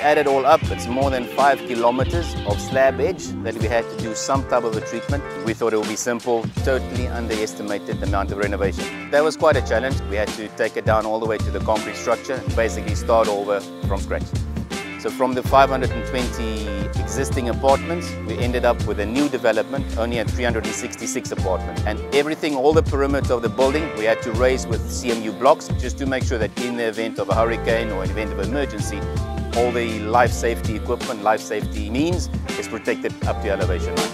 Add it all up, it's more than 5 kilometers of slab edge that we had to do some type of a treatment. We thought it would be simple, totally underestimated the amount of renovation. That was quite a challenge. We had to take it down all the way to the concrete structure and basically start over from scratch. So from the 520 existing apartments, we ended up with a new development, only at 366 apartments. And everything, all the perimeter of the building, we had to raise with CMU blocks just to make sure that in the event of a hurricane or an event of emergency, all the life safety equipment, life safety means is protected up to elevation 9.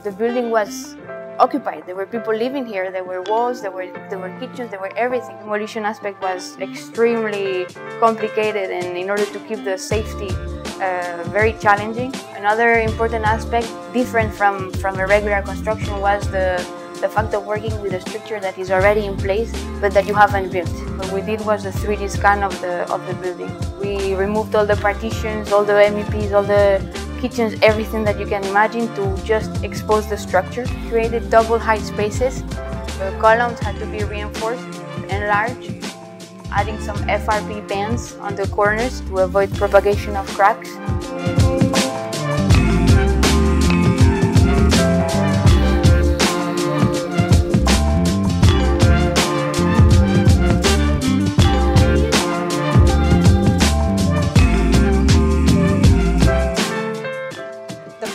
The building was occupied. There were people living here. There were walls, there were kitchens, there were everything. The demolition aspect was extremely complicated, and in order to keep the safety very challenging. Another important aspect, different from a regular construction, was the fact of working with a structure that is already in place but that you haven't built. What we did was a 3D scan of the building. We removed all the partitions, all the MEPs, all the kitchens, everything that you can imagine, to just expose the structure. Created double height spaces. The columns had to be reinforced, enlarged, adding some FRP bands on the corners to avoid propagation of cracks.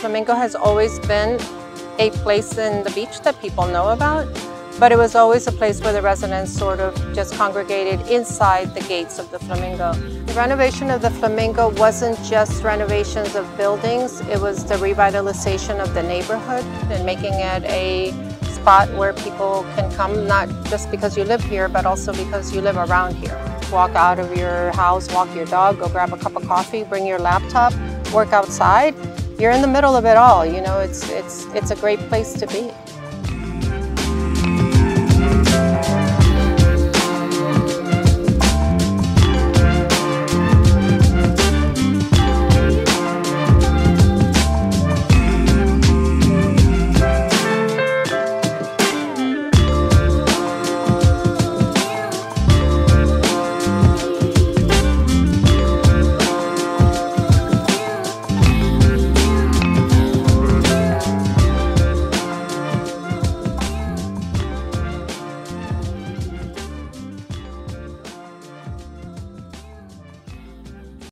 Flamingo has always been a place in the beach that people know about, but it was always a place where the residents sort of just congregated inside the gates of the Flamingo. The renovation of the Flamingo wasn't just renovations of buildings, it was the revitalization of the neighborhood and making it a spot where people can come, not just because you live here, but also because you live around here. Walk out of your house, walk your dog, go grab a cup of coffee, bring your laptop, work outside. You're in the middle of it all, you know, it's a great place to be.